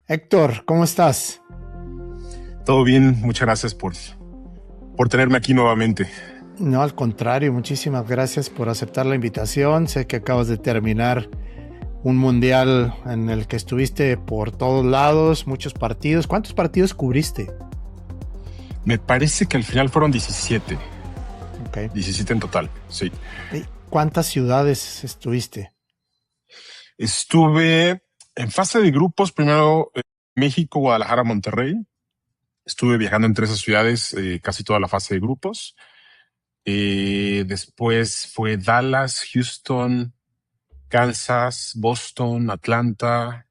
Héctor, ¿cómo estás? Todo bien, muchas gracias por tenerme aquí nuevamente. No, al contrario, muchísimas gracias por aceptar la invitación. Sé que acabas de terminar un mundial en el que estuviste por todos lados, muchos partidos. ¿Cuántos partidos cubriste? Me parece que al final fueron 17, Ok. 17 en total, sí. ¿Y cuántas ciudades estuviste? Estuve en fase de grupos, primero México, Guadalajara, Monterrey. Estuve viajando entre esas ciudades casi toda la fase de grupos. Después fue Dallas, Houston, Kansas, Boston, Atlanta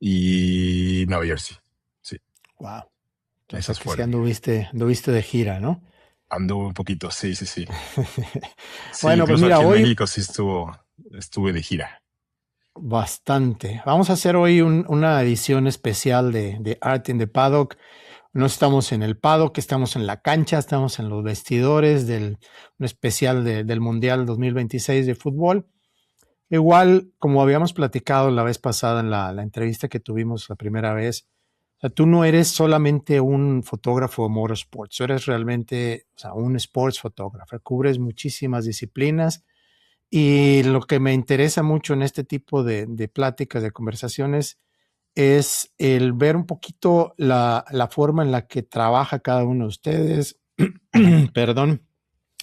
y Nueva Jersey. Sí, Wow. Entonces esas que sí fueron. anduviste de gira, ¿no? Anduve un poquito, sí, sí, sí. Sí, Bueno, pues incluso mira, aquí en hoy México sí estuve de gira. bastante. Vamos a hacer hoy una edición especial de Art in the Paddock. No estamos en el paddock, estamos en la cancha, estamos en los vestidores del un especial del Mundial 2026 de fútbol. Igual, como habíamos platicado la vez pasada en la entrevista que tuvimos la primera vez, o sea, tú no eres solamente un fotógrafo de motorsports, tú eres realmente, o sea, un sports photographer, cubres muchísimas disciplinas y lo que me interesa mucho en este tipo de pláticas, de conversaciones, es el ver un poquito la forma en la que trabaja cada uno de ustedes, Ujú. perdón,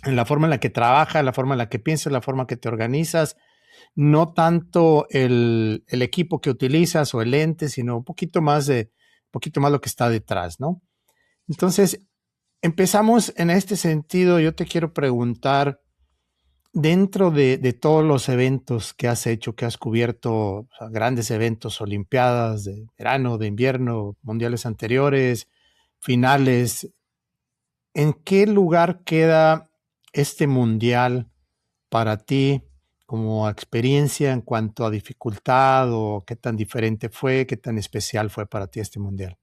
en la forma en la que trabaja, la forma en la que piensas, la forma que te organizas, no tanto el equipo que utilizas o el lente, sino un poquito más lo que está detrás, ¿no? Entonces, empezamos en este sentido. Yo te quiero preguntar, dentro de todos los eventos que has hecho, que has cubierto, o sea, grandes eventos, olimpiadas de verano, de invierno, mundiales anteriores, finales, ¿en qué lugar queda este mundial para ti como experiencia en cuanto a dificultad o qué tan diferente fue, qué tan especial fue para ti este mundial?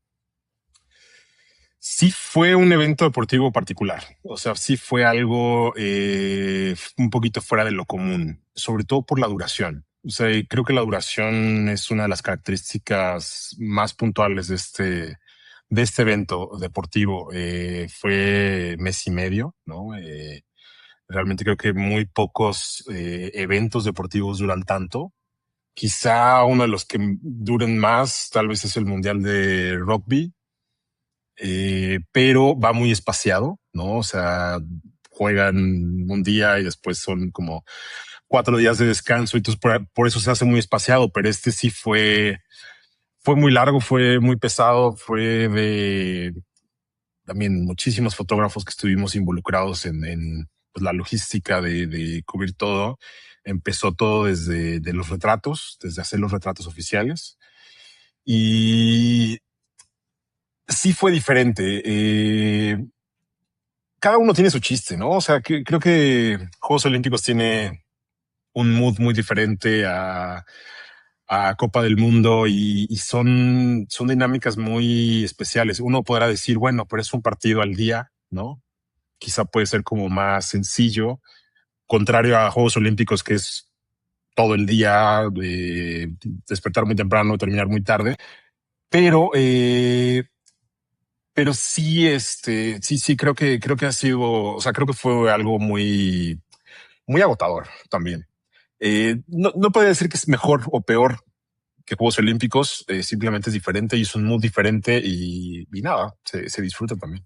Sí fue un evento deportivo particular, o sea, sí fue algo un poquito fuera de lo común, sobre todo por la duración. O sea, y creo que la duración es una de las características más puntuales de este evento deportivo. Fue mes y medio, ¿no? Realmente creo que muy pocos eventos deportivos duran tanto. Quizá uno de los que duren más, tal vez es el Mundial de Rugby, pero va muy espaciado, ¿no? O sea, juegan un día y después son como 4 días de descanso, y entonces por eso se hace muy espaciado, pero este sí fue muy largo, fue muy pesado, fue de también muchísimos fotógrafos que estuvimos involucrados en pues, la logística de cubrir todo. Empezó todo desde de los retratos, desde hacer los retratos oficiales. Y sí fue diferente. Cada uno tiene su chiste, ¿no? O sea, que, creo que Juegos Olímpicos tiene un mood muy diferente a Copa del Mundo y son dinámicas muy especiales. Uno podrá decir, bueno, pero es un partido al día, ¿no? Quizá puede ser como más sencillo, contrario a Juegos Olímpicos, que es todo el día, despertar muy temprano, terminar muy tarde, pero pero sí, sí, creo que ha sido, o sea, creo que fue algo muy agotador también. No puede decir que es mejor o peor que Juegos Olímpicos, simplemente es diferente y es un mood diferente y nada, se disfruta también.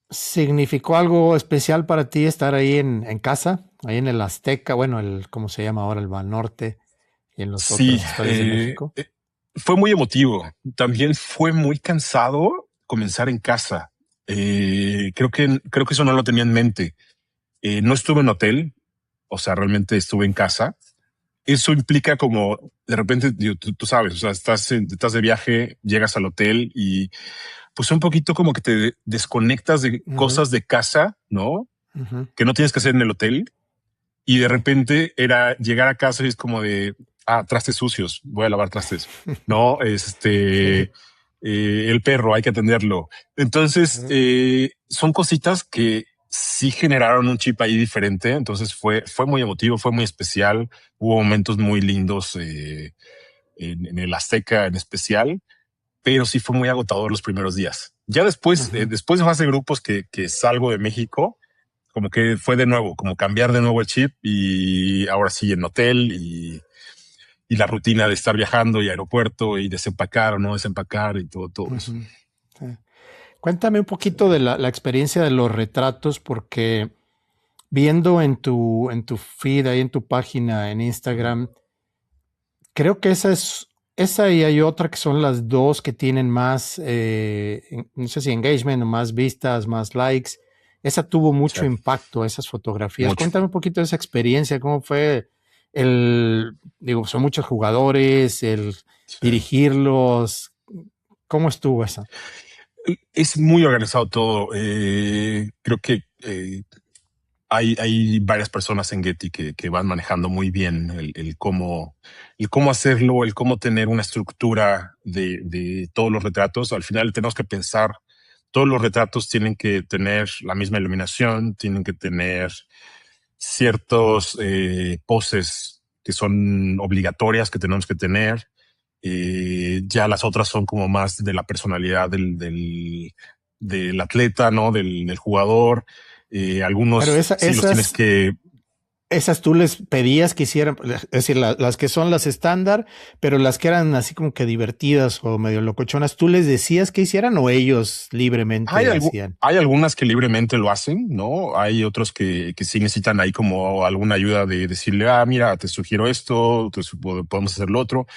¿Significó algo especial para ti estar ahí en casa, ahí en el Azteca, bueno, ¿cómo se llama ahora? El Banorte y en los Sí, otros estadios de México. fue muy emotivo. También fue muy cansado comenzar en casa. Creo que eso no lo tenía en mente. No estuve en hotel, o sea, realmente estuve en casa. Eso implica como de repente, digo, tú sabes, o sea, estás de viaje, llegas al hotel y pues un poquito como que te desconectas de Ujú, cosas de casa, ¿no? ujú, Que no tienes que hacer en el hotel. Y de sí. repente era llegar a casa y es como de, trastes sucios, voy a lavar trastes. No, Sí. el perro, hay que atenderlo. Entonces, Ujú. son cositas que sí generaron un chip ahí diferente. Entonces fue muy emotivo, fue muy especial. Hubo momentos muy lindos en el Azteca en especial. pero sí fue muy agotador los primeros días. Ya después, Ujú. después de fase de grupos que salgo de México, como que fue de nuevo, como cambiar de nuevo el chip y ahora sí en hotel y la rutina de estar viajando y aeropuerto y desempacar o no desempacar y todo eso. Ujú. Sí. Cuéntame un poquito de la experiencia de los retratos, porque viendo en tu feed, ahí en tu página en Instagram, creo que esa y hay otra que son las dos que tienen más, no sé si engagement o más vistas, más likes. Esa tuvo Sí, mucho impacto, esas fotografías. mucho. Cuéntame un poquito de esa experiencia, cómo fue digo, son muchos jugadores, el Sí. dirigirlos, ¿cómo estuvo esa? Es muy organizado todo. Creo que hay varias personas en Getty que van manejando muy bien el cómo hacerlo, el cómo tener una estructura de todos los retratos. Al final tenemos que pensar, todos los retratos tienen que tener la misma iluminación, tienen que tener ciertos poses que son obligatorias que tenemos que tener. Ya las otras son como más de la personalidad del atleta, ¿no? Del jugador. Pero Algunos sí los tienes que. esas tú les pedías que hicieran, es decir, las que son las estándar, pero las que eran así como que divertidas o medio locochonas, ¿tú les decías que hicieran o ellos libremente hacían? Hay algunas que libremente lo hacen, ¿no? Hay otros que sí necesitan ahí como alguna ayuda de decirle, mira, te sugiero esto, podemos hacer lo otro.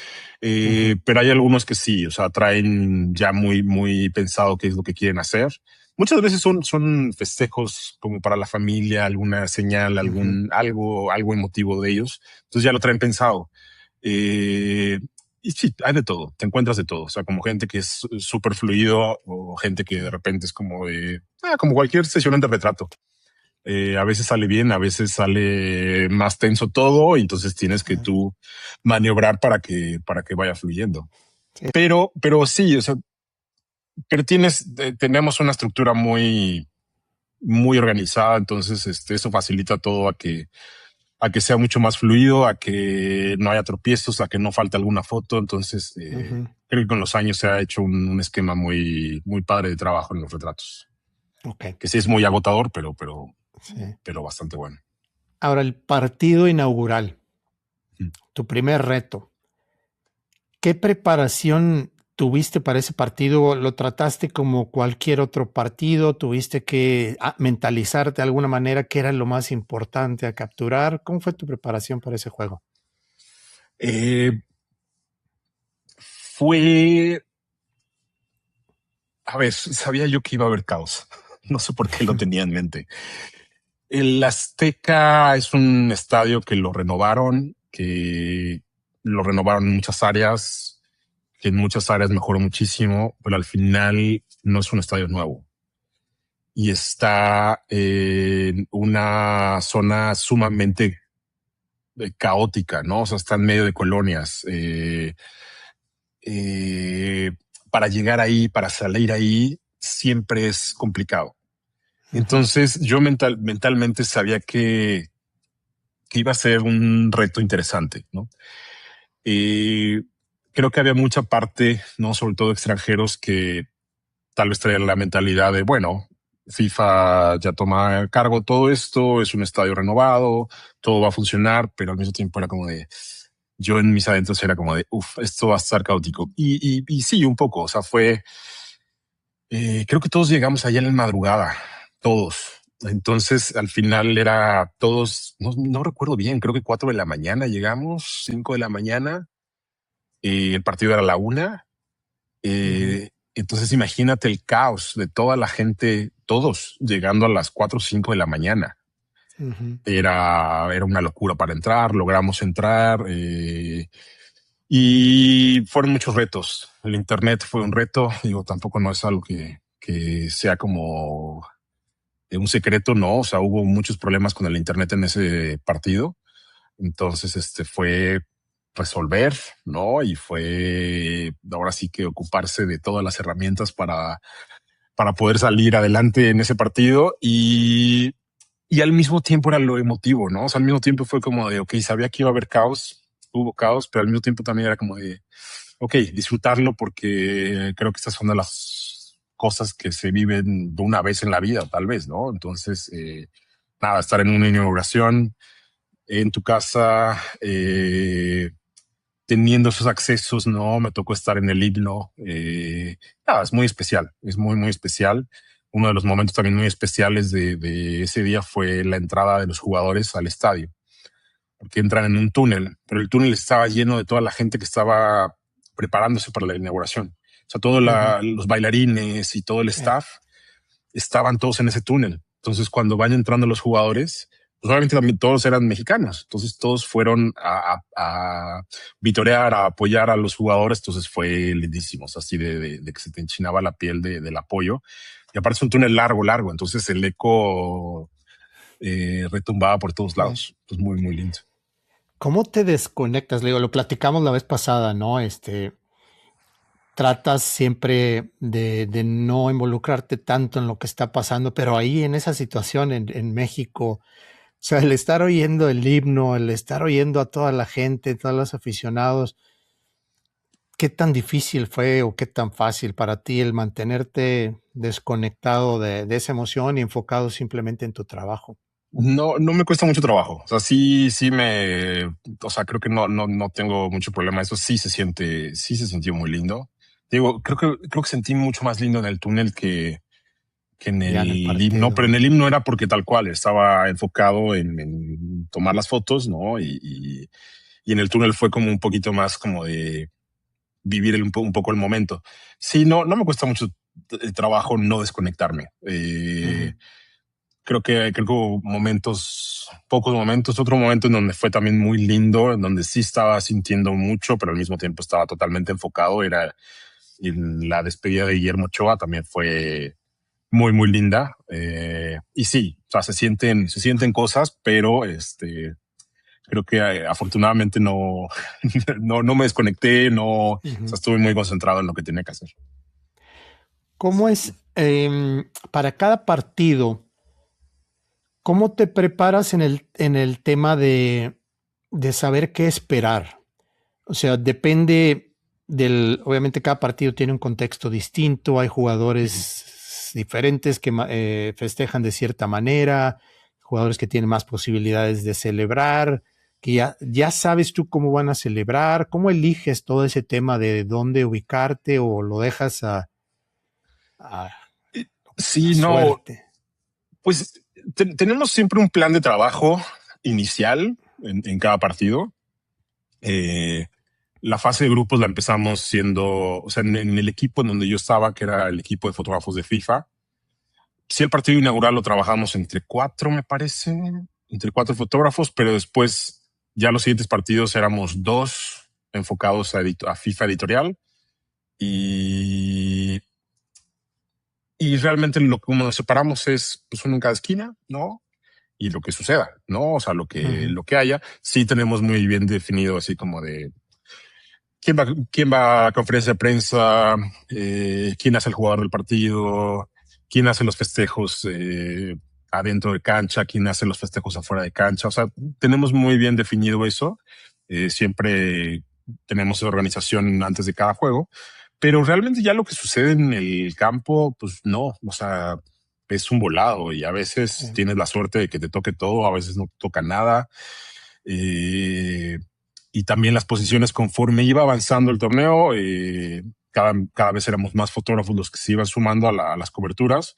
Ujú, Pero hay algunos que sí, o sea, traen ya muy, muy pensado qué es lo que quieren hacer. Muchas veces son festejos como para la familia, alguna señal, ujú, algo emotivo de ellos. Entonces ya lo traen pensado. Eh, y sí, hay de todo, te encuentras de todo. O sea, como gente que es súper fluido o gente que sí, de repente es como como cualquier sesión de retrato. A veces sale bien, a veces sale más tenso todo y entonces tienes que sí, tú maniobrar para que vaya fluyendo. sí. Pero sí, o sea, pero tenemos una estructura muy, muy organizada, entonces eso facilita todo a que sea mucho más fluido, a que no haya tropiezos, a que no falte alguna foto. Entonces, Ujú, creo que con los años se ha hecho un esquema muy, muy padre de trabajo en los retratos, ok, que sí es muy agotador, sí. pero bastante bueno. Ahora, el partido inaugural, Mm. tu primer reto. ¿Qué preparación tuviste para ese partido? ¿Lo trataste como cualquier otro partido? ¿Tuviste que mentalizarte de alguna manera qué era lo más importante a capturar? ¿Cómo fue tu preparación para ese juego? Eh, fue, a ver, sabía yo que iba a haber caos. No sé por qué lo tenía en mente. El Azteca es un estadio que lo renovaron en muchas áreas, que en muchas áreas mejoró muchísimo, pero al final no es un estadio nuevo y está en una zona sumamente caótica, ¿no? O sea, está en medio de colonias. Eh, para llegar ahí, para salir ahí, siempre es complicado. Ujú, Entonces yo mentalmente sabía que iba a ser un reto interesante, ¿no? Eh, Creo que había mucha parte, no sobre todo extranjeros, que tal vez traían la mentalidad de, bueno, FIFA ya toma cargo todo esto, es un estadio renovado, todo va a funcionar, pero al mismo tiempo era como de, yo en mis adentros era como de, uff, esto va a estar caótico. Y sí, un poco, o sea, creo que todos llegamos allá en la madrugada, todos. Entonces, al final era todos, no recuerdo bien, creo que 4 de la mañana llegamos, 5 de la mañana. El partido era a la 1. ujú, Entonces, imagínate el caos de toda la gente, todos llegando a las 4 o 5 de la mañana. ujú. Era una locura para entrar, logramos entrar y fueron muchos retos. El Internet fue un reto, digo, tampoco no es algo que sea como un secreto, no, o sea, hubo muchos problemas con el Internet en ese partido. Entonces, fue resolver, ¿no? Y fue ahora sí que ocuparse de todas las herramientas para poder salir adelante en ese partido y al mismo tiempo era lo emotivo, ¿no? O sea, al mismo tiempo fue como de, ok, sabía que iba a haber caos, hubo caos, pero al mismo tiempo también era como de, ok, disfrutarlo porque creo que estas son de las cosas que se viven de una vez en la vida, tal vez, ¿no? Entonces, nada, estar en una inauguración en tu casa, teniendo esos accesos, ¿no? Me tocó estar en el himno. Nada, es muy especial, es muy, muy especial. Uno de los momentos también muy especiales de ese día fue la entrada de los jugadores al estadio, porque entran en un túnel, pero el túnel estaba lleno de toda la gente que estaba preparándose para la inauguración. O sea, todos Ujú. los bailarines y todo el Sí. staff estaban todos en ese túnel. Entonces, cuando van entrando los jugadores, pues obviamente también todos eran mexicanos. Entonces, todos fueron a vitorear, a apoyar a los jugadores. Entonces, fue lindísimo. O sea, así de que se te enchinaba la piel del apoyo. Y aparte es un túnel largo, largo. Entonces, el eco retumbaba por todos Sí. lados. Pues muy, muy lindo. ¿Cómo te desconectas? Le digo, lo platicamos la vez pasada, ¿no? Tratas siempre de no involucrarte tanto en lo que está pasando, pero ahí en esa situación en México, o sea, el estar oyendo el himno, el estar oyendo a toda la gente, todos los aficionados, ¿qué tan difícil fue o qué tan fácil para ti el mantenerte desconectado de esa emoción y enfocado simplemente en tu trabajo? No, no me cuesta mucho trabajo. O sea, o sea, creo que no tengo mucho problema. Eso sí se sintió muy lindo. Digo, creo que sentí mucho más lindo en el túnel que en Ya en el el himno, partido, pero en ¿no? el himno era porque tal cual estaba enfocado en tomar las fotos, ¿no? Y en el túnel fue como un poquito más como de vivir un poco el momento. Sí, no me cuesta mucho trabajo no desconectarme. Ujú. Creo que hubo momentos, pocos momentos, otro momento en donde fue también muy lindo, en donde sí estaba sintiendo mucho, pero al mismo tiempo estaba totalmente enfocado. Era en la despedida de Guillermo Ochoa, también fue muy, muy linda. Y sí, o sea, se sienten cosas, pero creo que afortunadamente no me desconecté, o sea, Ujú. estuve muy concentrado en lo que tenía que hacer. ¿Cómo es para cada partido? ¿Cómo te preparas en el tema de saber qué esperar? O sea, depende obviamente cada partido tiene un contexto distinto, hay Ujú. jugadores diferentes que festejan de cierta manera, jugadores que tienen más posibilidades de celebrar, que ya sabes tú cómo van a celebrar, cómo eliges todo ese tema de dónde ubicarte o lo dejas a la Sí, no, suerte. pues tenemos siempre un plan de trabajo inicial en cada partido. Eh, la fase de grupos la empezamos siendo, o sea, en el equipo en donde yo estaba, que era el equipo de fotógrafos de FIFA. Sí, el partido inaugural lo trabajamos entre cuatro, me parece, entre cuatro fotógrafos, pero después ya los siguientes partidos éramos dos enfocados a FIFA editorial y, y realmente lo que nos separamos es pues uno en cada esquina, ¿no? Y lo que suceda, ¿no? O sea, Ujú. lo que haya, sí tenemos muy bien definido así como de quién va a conferencia de prensa, quién hace el jugador del partido, quién hace los festejos adentro de cancha, quién hace los festejos afuera de cancha. O sea, tenemos muy bien definido eso. Siempre tenemos organización antes de cada juego, pero realmente ya lo que sucede en el campo, pues no, o sea, es un volado y a veces Sí. tienes la suerte de que te toque todo, a veces no te toca nada. Eh, y también las posiciones conforme iba avanzando el torneo, cada vez éramos más fotógrafos los que se iban sumando a las coberturas.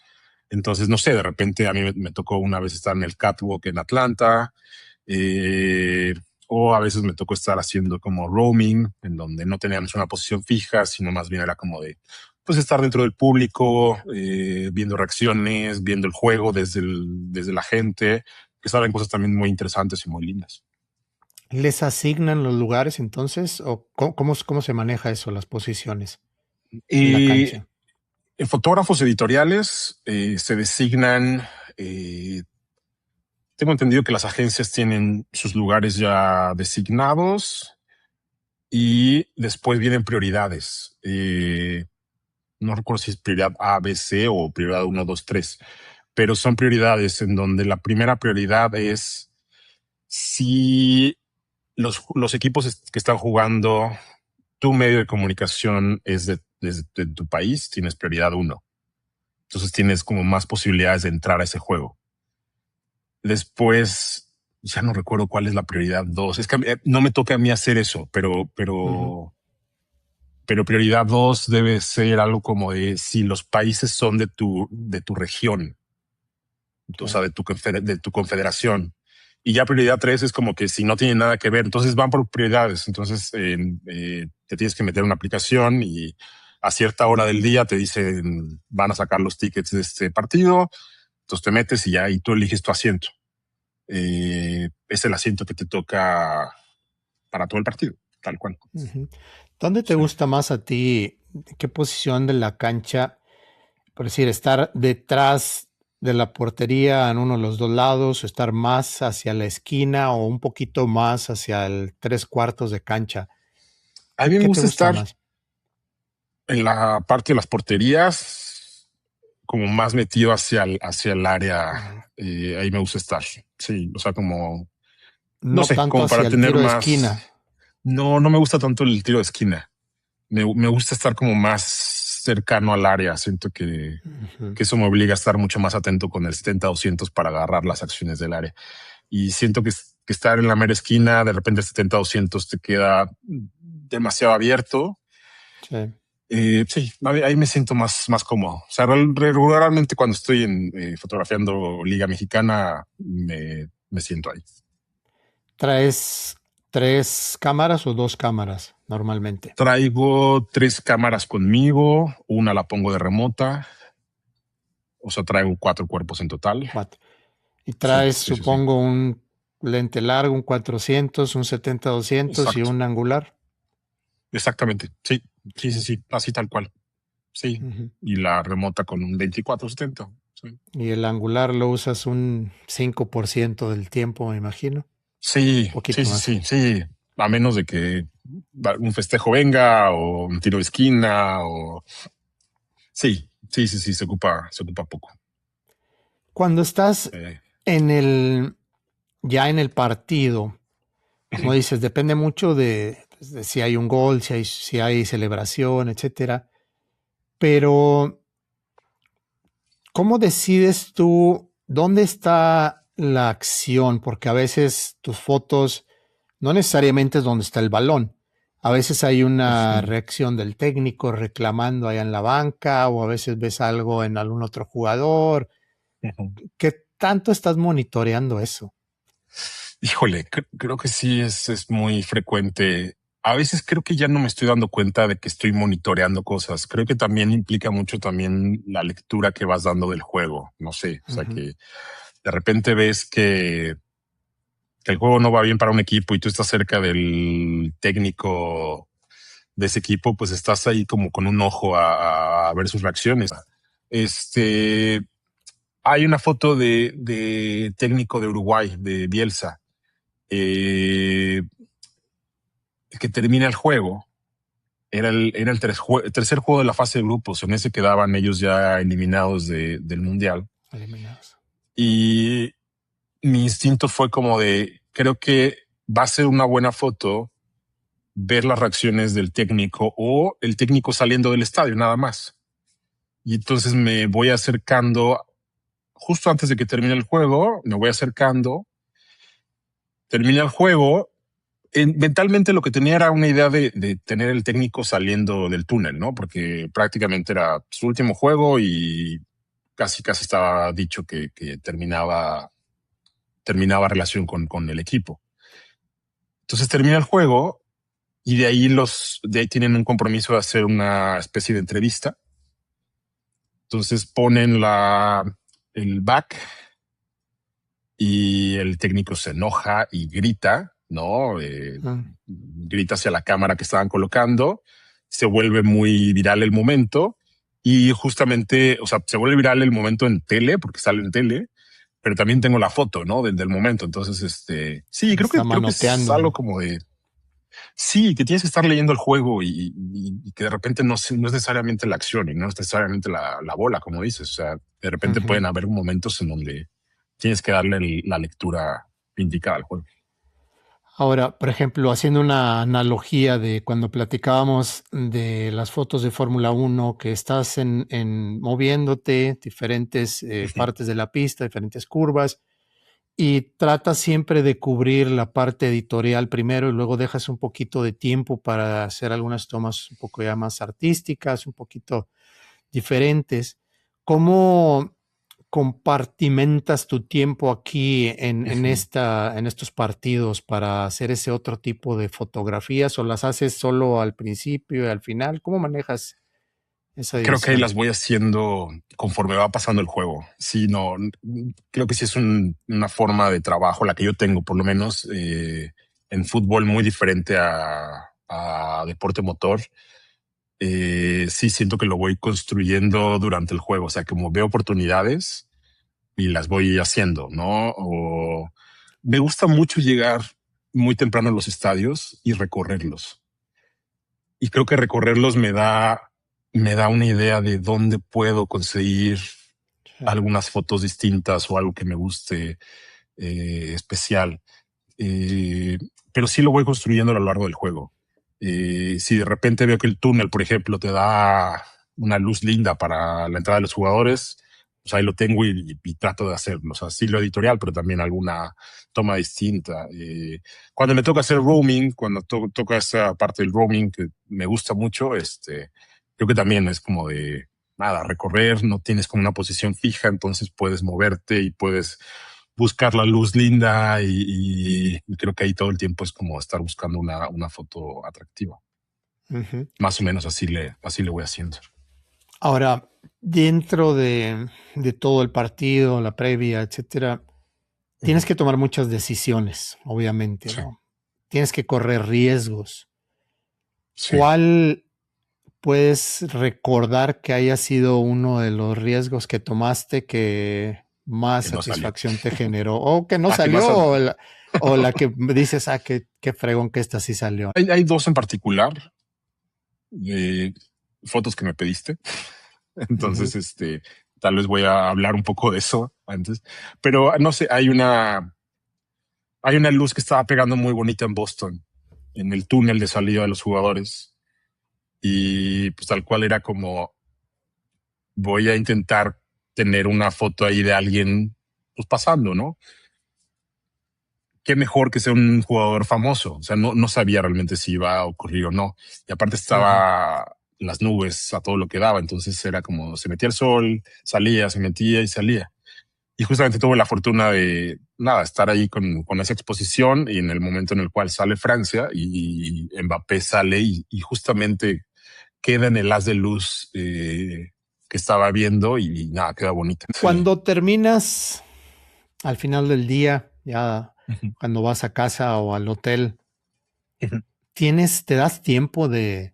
Entonces, no sé, de repente a mí me tocó una vez estar en el catwalk en Atlanta, eh, o a veces me tocó estar haciendo como roaming, en donde no teníamos una posición fija, sino más bien era como de, pues estar dentro del público, viendo reacciones, viendo el juego desde la gente, que salen cosas también muy interesantes y muy lindas. ¿Les asignan los lugares entonces? ¿O cómo se maneja eso, las posiciones en la Y cancha? en fotógrafos editoriales se designan, eh, tengo entendido que las agencias tienen sus lugares ya designados y después vienen prioridades. No recuerdo si es prioridad A, B, C o prioridad uno, 2, 3, pero son prioridades en donde la primera prioridad es si los equipos que están jugando tu medio de comunicación es de tu país, tienes prioridad uno. Entonces tienes como más posibilidades de entrar a ese juego. Después, ya no recuerdo cuál es la prioridad dos. Es que no me toca a mí hacer eso, pero prioridad dos debe ser algo como de si los países son de tu región, o sea, de tu confederación. Y ya prioridad tres es como que si no tiene nada que ver, entonces van por prioridades. Entonces te tienes que meter una aplicación y a cierta hora del día te dicen van a sacar los tickets de este partido. Entonces te metes y ya y tú eliges tu asiento. Es el asiento que te toca para todo el partido, tal cual. ¿Dónde te Sí. gusta más a ti? ¿Qué posición de la cancha? Por decir, estar detrás de la portería en uno de los dos lados, o estar más hacia la esquina o un poquito más hacia el 3/4 de cancha. A mí me ¿Qué te gusta gusta estar más? en la parte de las porterías, como más metido hacia el área. Ahí me gusta estar. Sí, o sea, como, no No sé, tanto como para hacia el tener tiro de más. esquina. No, no me gusta tanto el tiro de esquina. Me gusta estar como más cercano al área. Siento que eso me obliga a estar mucho más atento con el 70-200 para agarrar las acciones del área. Y siento que estar en la mera esquina, de repente el 70-200 te queda demasiado abierto. Sí. Sí, ahí me siento más cómodo. O sea, regularmente cuando estoy fotografiando Liga Mexicana, me siento ahí. ¿Traes 3 cámaras o 2 cámaras normalmente? Traigo 3 cámaras conmigo, una la pongo de remota, o sea, traigo 4 cuerpos en total. 4. Y Sí, traes, sí, sí, sí. supongo, un lente largo, un 400, un 70-200 y Exacto. un angular. Exactamente. Sí, sí, sí, sí. Así tal cual. Sí. Ujú. Y la remota con un 24-70. Sí. Y el angular lo usas un 5% del tiempo, me imagino. Sí, sí, Poquito sí, más. sí, sí. A menos de que un festejo venga o un tiro de esquina o sí, sí, sí, sí, se ocupa poco. Cuando estás Eh, en ya en el partido, como dices, depende mucho de si hay un gol, si hay celebración, etcétera. Pero, ¿cómo decides tú dónde está la acción? Porque a veces tus fotos no necesariamente es donde está el balón. A veces hay una ujú, reacción del técnico reclamando allá en la banca, o a veces ves algo en algún otro jugador. ujú. ¿Qué tanto estás monitoreando eso? Híjole, creo que sí es muy frecuente. A veces creo que ya no me estoy dando cuenta de que estoy monitoreando cosas. Creo que también implica mucho también la lectura que vas dando del juego. No sé, o sea Ujú. que de repente ves que el juego no va bien para un equipo y tú estás cerca del técnico de ese equipo, pues estás ahí como con un ojo a ver sus reacciones. Este, hay una foto de técnico de Uruguay, de Bielsa, eh, que termina el juego. Era el tercer juego de la fase de grupos. En ese quedaban ellos ya eliminados del mundial. Eliminados. Y mi instinto fue como de, creo que va a ser una buena foto ver las reacciones del técnico o el técnico saliendo del estadio, nada más. Y entonces me voy acercando justo antes de que termine el juego, me voy acercando, termina el juego. Mentalmente lo que tenía era una idea de tener el técnico saliendo del túnel, ¿no? Porque prácticamente era su último juego y casi estaba dicho que terminaba relación con el equipo. Entonces termina el juego y de ahí tienen un compromiso de hacer una especie de entrevista. Entonces ponen el back y el técnico se enoja y grita, ¿no? Mm. Grita hacia la cámara que estaban colocando, se vuelve muy viral el momento y justamente, o sea, se vuelve viral el momento en tele, porque sale en tele, pero también tengo la foto, ¿no? Del momento. Entonces, sí, Cuando está creo que es manoteando. algo como de, sí, que tienes que estar leyendo el juego y que de repente no es necesariamente la acción y no es necesariamente la bola, como dices. O sea, de repente Ujú. pueden haber momentos en donde tienes que darle la lectura indicada al juego. Ahora, por ejemplo, haciendo una analogía de cuando platicábamos de las fotos de Fórmula Uno, que estás moviéndote diferentes Ujú. partes de la pista, diferentes curvas, y tratas siempre de cubrir la parte editorial primero y luego dejas un poquito de tiempo para hacer algunas tomas un poco ya más artísticas, un poquito diferentes. ¿Cómo compartimentas tu tiempo aquí Ujú. en estos partidos para hacer ese otro tipo de fotografías o las haces solo al principio y al final? ¿Cómo manejas esa Creo que ahí división? las voy haciendo conforme va pasando el juego. Sí, no, creo que sí es una forma de trabajo, la que yo tengo, por lo menos en fútbol, muy diferente a deporte motor. Sí, siento que lo voy construyendo durante el juego. O sea, como veo oportunidades y las voy haciendo, ¿no? O me gusta mucho llegar muy temprano a los estadios y recorrerlos. Y creo que recorrerlos me da una idea de dónde puedo conseguir Sí. algunas fotos distintas o algo que me guste especial. Eh, pero sí lo voy construyendo a lo largo del juego. Si de repente veo que el túnel, por ejemplo, te da una luz linda para la entrada de los jugadores, pues ahí lo tengo y trato de hacerlo. O sea, sí lo editorial, pero también alguna toma distinta. Cuando me toca hacer roaming, cuando toca esa parte del roaming que me gusta mucho, creo que también es como de nada, recorrer, no tienes como una posición fija, entonces puedes moverte y puedes buscar la luz linda y creo que ahí todo el tiempo es como estar buscando una foto atractiva. Ujú. Más o menos así le voy haciendo. Ahora, dentro de todo el partido, la previa, etcétera, tienes Ujú. que tomar muchas decisiones, obviamente, Sí, ¿no? Tienes que correr riesgos. sí. ¿Cuál puedes recordar que haya sido uno de los riesgos que tomaste que más Que no salió. satisfacción te generó? O que no Ah, ¿qué salió, más? o la que dices, ah, qué fregón que esta sí salió. Hay dos en particular, de fotos que me pediste. Ujú. Entonces, tal vez voy a hablar un poco de eso antes. Pero no sé, hay una luz que estaba pegando muy bonita en Boston, en el túnel de salida de los jugadores. Y pues tal cual era como voy a intentar tener una foto ahí de alguien pues pasando, ¿no? Qué mejor que sea un jugador famoso. O sea, no sabía realmente si iba a ocurrir o no. Y aparte Ujú. estaba las nubes a todo lo que daba. Entonces era como se metía el sol, salía, se metía y salía. Y justamente tuve la fortuna de nada, estar ahí con esa exposición y en el momento en el cual sale Francia y Mbappé sale y justamente queda en el haz de luz que estaba viendo y nada, queda bonita. Sí. Cuando terminas al final del día, ya Ujú. cuando vas a casa o al hotel, Ujú. te das tiempo de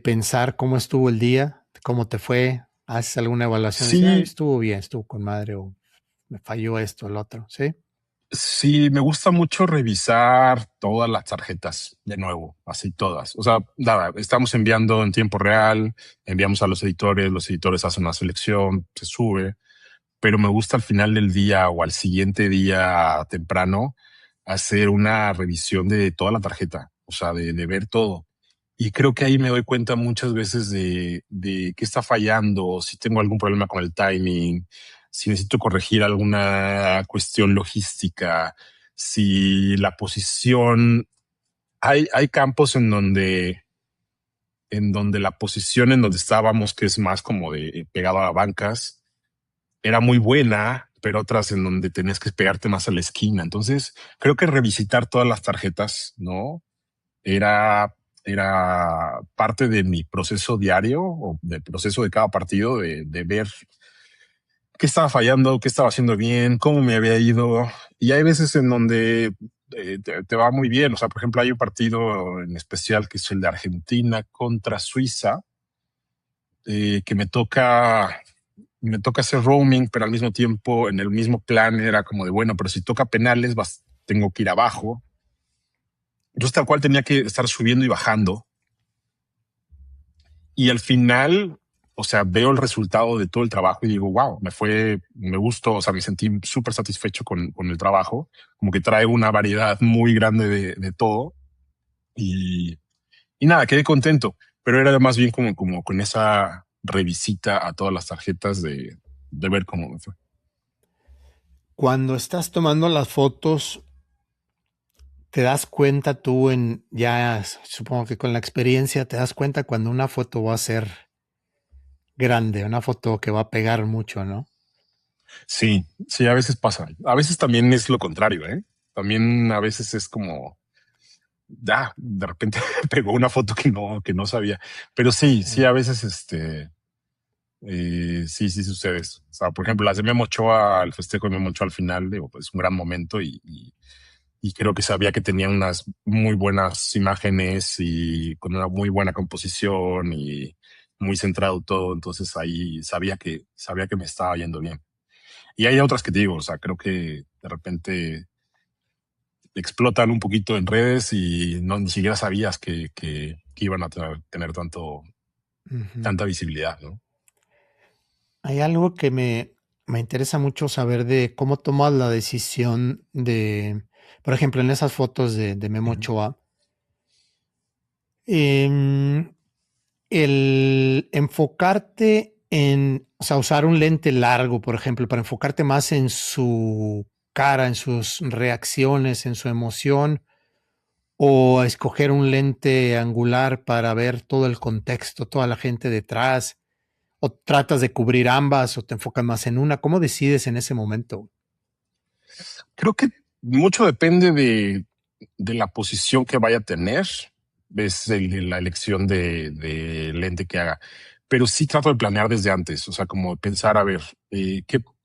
pensar cómo estuvo el día, cómo te fue, haces alguna evaluación y dices, "Ay, Sí, estuvo bien, estuvo con madre, o me falló esto, el otro", ¿sí? sí, me gusta mucho revisar todas las tarjetas de nuevo, así todas. O sea, nada, estamos enviando en tiempo real, enviamos a los editores hacen una selección, se sube, pero me gusta al final del día o al siguiente día temprano hacer una revisión de toda la tarjeta, o sea, de ver todo. Y creo que ahí me doy cuenta muchas veces de qué está fallando, si tengo algún problema con el timing, si necesito corregir alguna cuestión logística, si la posición, hay campos en donde la posición en donde estábamos, que es más como de pegado a bancas, era muy buena, pero otras en donde tenías que pegarte más a la esquina. Entonces, creo que revisitar todas las tarjetas, ¿no? Era, era parte de mi proceso diario o del proceso de cada partido de ver qué estaba fallando, qué estaba haciendo bien, cómo me había ido. Y hay veces en donde te va muy bien. O sea, por ejemplo, hay un partido en especial que es el de Argentina contra Suiza, que me toca hacer roaming, pero al mismo tiempo en el mismo plan era como de, bueno, pero si toca penales, tengo que ir abajo. Entonces tal cual tenía que estar subiendo y bajando. Y al final, o sea, veo el resultado de todo el trabajo y digo, wow, me gustó, o sea, me sentí súper satisfecho con el trabajo, como que trae una variedad muy grande de todo y, y nada, quedé contento, pero era más bien como con esa revisita a todas las tarjetas de ver cómo me fue. Cuando estás tomando las fotos, te das cuenta tú ya supongo que con la experiencia te das cuenta cuando una foto va a ser grande, una foto que va a pegar mucho, ¿no? Sí, sí, a veces pasa. A veces también es lo contrario, ¿eh? También a veces es como, de repente pegó una foto que no sabía. Pero sí, sí, Sí. a veces sí, sí sucede eso. O sea, por ejemplo, las de Memo Ochoa, el festejo de Memo Ochoa al final, digo, pues un gran momento y creo que sabía que tenía unas muy buenas imágenes y con una muy buena composición y muy centrado todo. Entonces ahí sabía que me estaba yendo bien. Y hay otras que te digo, o sea, creo que de repente explotan un poquito en redes y no ni siquiera sabías que iban a tener Ujú. tanta visibilidad, ¿no? Hay algo que me interesa mucho saber de cómo tomas la decisión por ejemplo, en esas fotos de Memo Ujú. Ochoa, em, el enfocarte o sea, usar un lente largo, por ejemplo, para enfocarte más en su cara, en sus reacciones, en su emoción, o escoger un lente angular para ver todo el contexto, toda la gente detrás, o tratas de cubrir ambas, o te enfocas más en una. ¿Cómo decides en ese momento? Creo que mucho depende de la posición que vaya a tener, es la elección de lente que haga. Pero sí trato de planear desde antes, o sea, como pensar, a ver,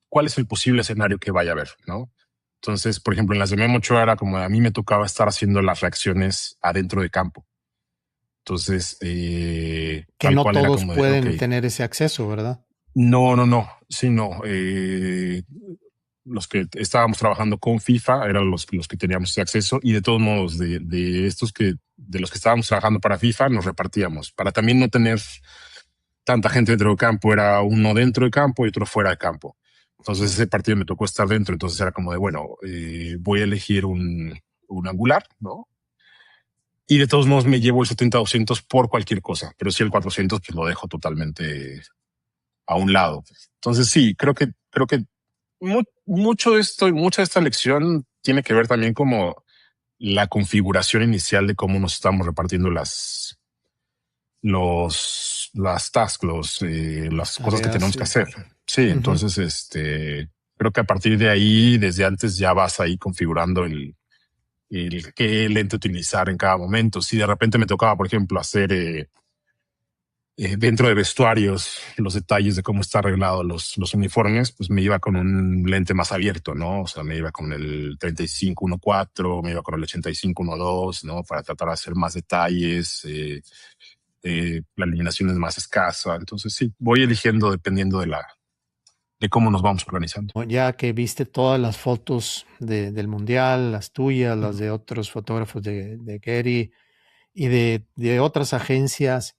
cuál es el posible escenario que vaya a haber, ¿no? Entonces, por ejemplo, en las de Memo Ochoa era como a mí me tocaba estar haciendo las reacciones adentro de campo. Entonces, Que tal no cual era todos como de, ok, pueden tener ese acceso, ¿verdad? no, no, no, sí, no. Los que estábamos trabajando con FIFA eran los que teníamos ese acceso y de todos modos de los que estábamos trabajando para FIFA nos repartíamos para también no tener tanta gente dentro del campo, era uno dentro del campo y otro fuera de campo. Sí. Entonces ese partido me tocó estar dentro, entonces era como de, bueno, voy a elegir un angular, ¿no? Y de todos modos me llevo el 70-200 por cualquier cosa, pero si el 400 pues lo dejo totalmente a un lado. Entonces sí, creo que mucho de esto y mucha de esta lección tiene que ver también como la configuración inicial de cómo nos estamos repartiendo las tasks, Las las cosas que tareas, tenemos que sí. hacer. Sí, Ujú. entonces creo que a partir de ahí, desde antes ya vas ahí configurando el qué lente utilizar en cada momento. Si de repente me tocaba, por ejemplo, hacer dentro de vestuarios, los detalles de cómo está arreglado los uniformes, pues me iba con un lente más abierto, ¿no? O sea, me iba con el 35-1.4, me iba con el 85-1.2, ¿no? Para tratar de hacer más detalles, la iluminación es más escasa. Entonces sí, voy eligiendo dependiendo de cómo nos vamos organizando. Ya que viste todas las fotos del mundial, las tuyas, las Ujú. de otros fotógrafos de Getty y de otras agencias,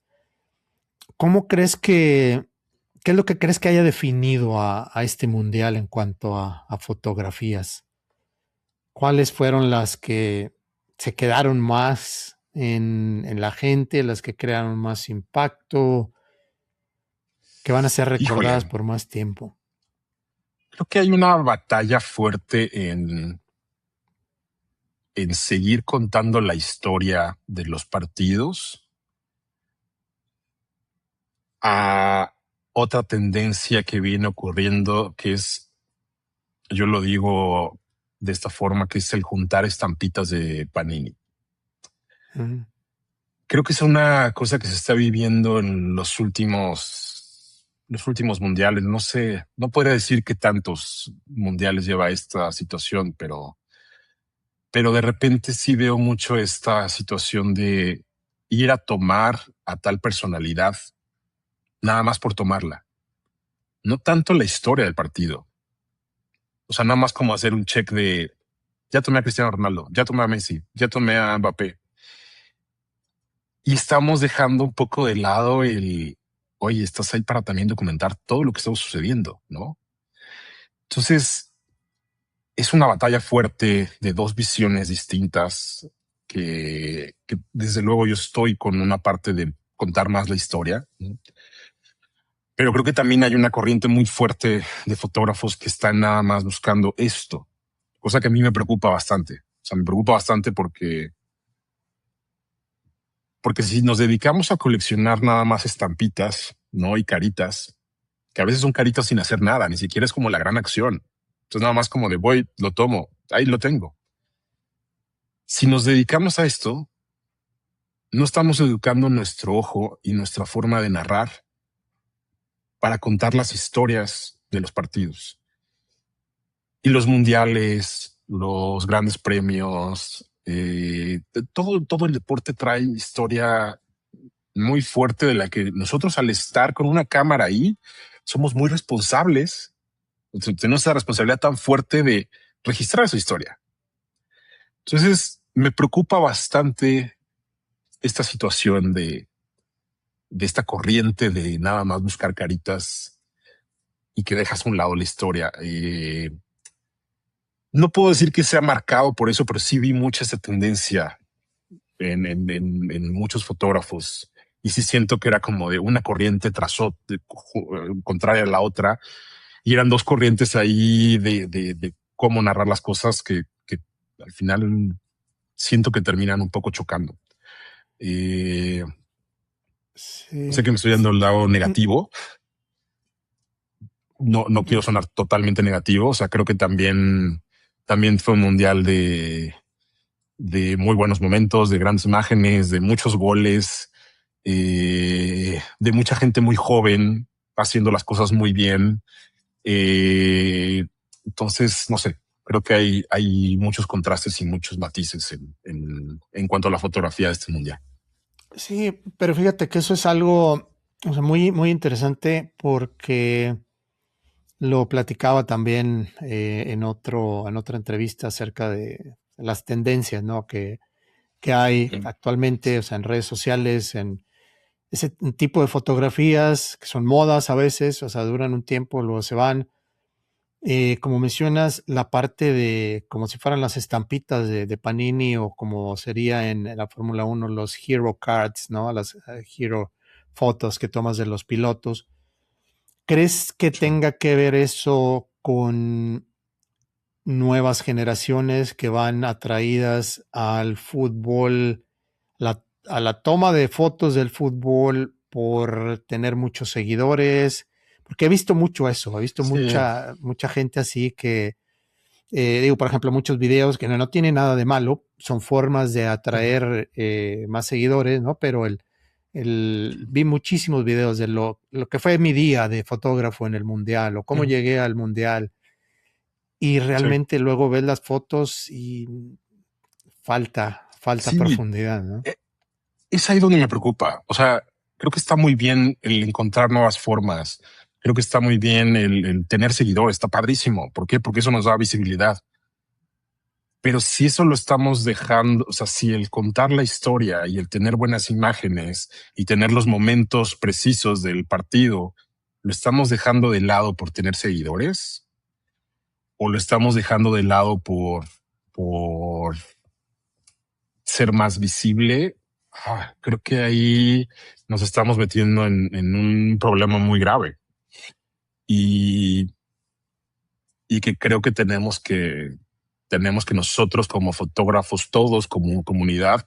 ¿cómo crees qué es lo que crees que haya definido a este mundial en cuanto a fotografías? ¿Cuáles fueron las que se quedaron más en la gente, las que crearon más impacto, que van a ser recordadas Híjole, por más tiempo? creo que hay una batalla fuerte en seguir contando la historia de los partidos a otra tendencia que viene ocurriendo, que es, yo lo digo de esta forma, que es el juntar estampitas de Panini. Ujú. Creo que es una cosa que se está viviendo en los últimos mundiales. No sé, no podría decir que tantos mundiales lleva esta situación, pero de repente sí veo mucho esta situación de ir a tomar a tal personalidad nada más por tomarla, no tanto la historia del partido. O sea, nada más como hacer un check de ya tomé a Cristiano Ronaldo, ya tomé a Messi, ya tomé a Mbappé. Y estamos dejando un poco de lado oye, estás ahí para también documentar todo lo que está sucediendo, ¿no? Entonces, es una batalla fuerte de dos visiones distintas que desde luego yo estoy con una parte de contar más la historia, ¿no? Pero creo que también hay una corriente muy fuerte de fotógrafos que están nada más buscando esto, cosa que a mí me preocupa bastante. O sea, me preocupa bastante porque si nos dedicamos a coleccionar nada más estampitas, ¿no? Y caritas, que a veces son caritas sin hacer nada, ni siquiera es como la gran acción. Entonces nada más como de voy, lo tomo, ahí lo tengo. Si nos dedicamos a esto, no estamos educando nuestro ojo y nuestra forma de narrar para contar las historias de los partidos. Y los mundiales, los grandes premios, todo el deporte trae historia muy fuerte de la que nosotros al estar con una cámara ahí somos muy responsables. Tenemos esa responsabilidad tan fuerte de registrar esa historia. Entonces me preocupa bastante esta situación de esta corriente de nada más buscar caritas y que dejas a un lado la historia. No puedo decir que sea marcado por eso, pero sí vi mucha esa tendencia en muchos fotógrafos. Y sí siento que era como de una corriente tras otra, contraria a la otra. Y eran dos corrientes ahí de cómo narrar las cosas que al final siento que terminan un poco chocando. Sí. Sé que me estoy yendo al lado negativo. No quiero sonar totalmente negativo. O sea, creo que también fue un mundial de muy buenos momentos, de grandes imágenes, de muchos goles, de mucha gente muy joven haciendo las cosas muy bien. Entonces, no sé, creo que hay muchos contrastes y muchos matices en cuanto a la fotografía de este mundial. Sí, pero fíjate que eso es algo, o sea, muy, muy interesante porque lo platicaba también en otra entrevista acerca de las tendencias, ¿no? Que hay actualmente, o sea, en redes sociales, en ese tipo de fotografías que son modas a veces, o sea, duran un tiempo, luego se van. Como mencionas, la parte de como si fueran las estampitas de Panini o como sería en la Fórmula Uno los Hero Cards, ¿no? Las Hero fotos que tomas de los pilotos. ¿Crees que tenga que ver eso con nuevas generaciones que van atraídas al fútbol, a la toma de fotos del fútbol por tener muchos seguidores? Porque he visto mucho eso, he visto Sí, mucha gente así que, digo, por ejemplo, muchos videos que no tienen nada de malo, son formas de atraer más seguidores, ¿no? Pero vi muchísimos videos de lo que fue mi día de fotógrafo en el mundial o cómo llegué al mundial y sí, realmente luego ves las fotos y falta sí, profundidad, ¿no? e- es ahí donde me preocupa. O sea, creo que está muy bien el encontrar nuevas formas. Creo que está muy bien el tener seguidores, está padrísimo. ¿Por qué? Porque eso nos da visibilidad. Pero si eso lo estamos dejando, o sea, si el contar la historia y el tener buenas imágenes y tener los momentos precisos del partido, lo estamos dejando de lado por tener seguidores o lo estamos dejando de lado por ser más visible, creo que ahí nos estamos metiendo en un problema muy grave y, y que creo que tenemos que nosotros como fotógrafos, todos como comunidad,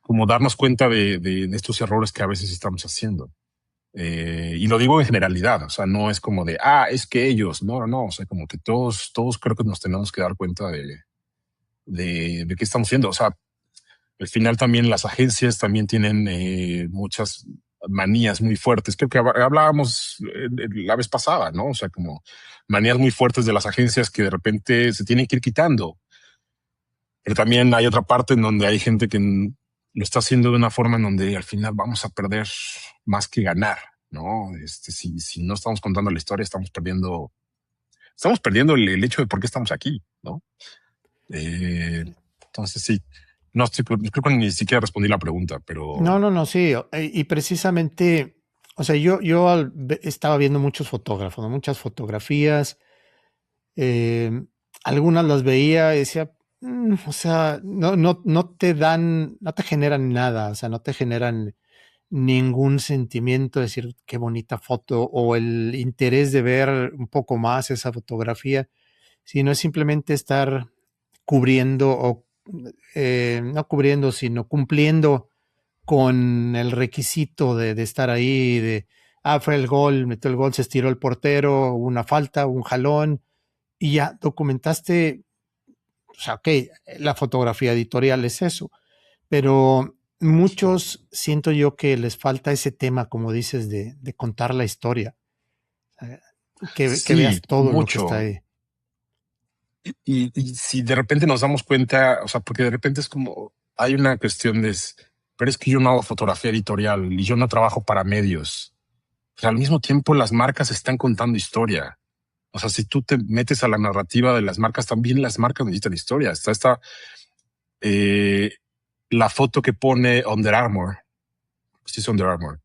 como darnos cuenta de estos errores que a veces estamos haciendo. Y lo digo en generalidad, o sea, no es como de, es que ellos, no, o sea, como que todos creo que nos tenemos que dar cuenta de qué estamos haciendo. O sea, al final también las agencias también tienen muchas manías muy fuertes. Creo que hablábamos la vez pasada, ¿no? O sea, como manías muy fuertes de las agencias que de repente se tienen que ir quitando. Pero también hay otra parte en donde hay gente que lo está haciendo de una forma en donde al final vamos a perder más que ganar, ¿no? Si no estamos contando la historia, estamos perdiendo el hecho de por qué estamos aquí, ¿no? Eh, entonces sí, no estoy, creo que ni siquiera respondí la pregunta, pero No, no, no, sí. Y precisamente O sea, estaba viendo muchos fotógrafos, ¿no? Muchas fotografías. eh, Algunas las veía y decía, o sea, no te dan, no te generan nada, o sea, no te generan ningún sentimiento de decir qué bonita foto o el interés de ver un poco más esa fotografía, sino es simplemente estar cubriendo o no cubriendo, sino cumpliendo con el requisito de estar ahí, fue el gol, metió el gol, se estiró el portero, hubo una falta, hubo un jalón, y ya documentaste, o sea, ok, la fotografía editorial es eso, pero muchos siento yo que les falta ese tema, como dices, de contar la historia, que Sí, veas todo lo que está mucho. ahí. Y si de repente nos damos cuenta, o sea, porque de repente es como, hay una cuestión pero es que yo no hago fotografía editorial y yo no trabajo para medios. O sea, al mismo tiempo las marcas están contando historia. O sea, si tú te metes a la narrativa de las marcas, también las marcas necesitan historia. Está eh, la foto que pone Under Armour, sí es Under Armour,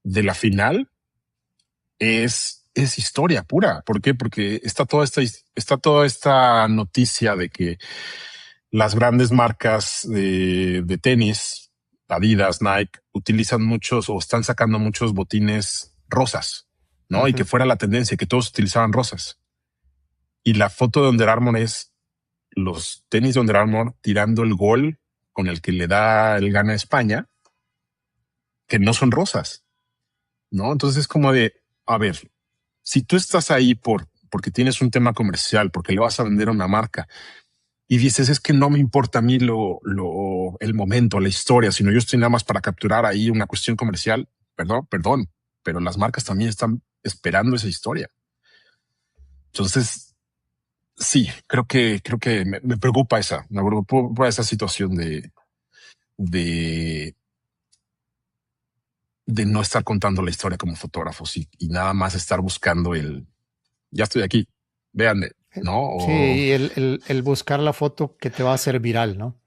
de la final es historia pura. ¿Por qué? Porque está toda esta noticia de que las grandes marcas de tenis, Adidas, Nike, utilizan muchos o están sacando muchos botines rosas, ¿no? Y que Ujú. fuera la tendencia, que todos utilizaban rosas. Y la foto de Under Armour es los tenis de Under Armour tirando el gol con el que le da el gana a España, que no son rosas, ¿no? Entonces es como de, a ver, si tú estás ahí porque tienes un tema comercial, porque le vas a vender a una marca y dices, es que no me importa a mí el momento, la historia, sino yo estoy nada más para capturar ahí una cuestión comercial, perdón, pero las marcas también están esperando esa historia. Entonces, sí, creo que me preocupa me preocupa esa situación de, de no estar contando la historia como fotógrafos y nada más estar buscando ya estoy aquí, véanme, ¿no? Sí, y el buscar la foto que te va a hacer viral, ¿no?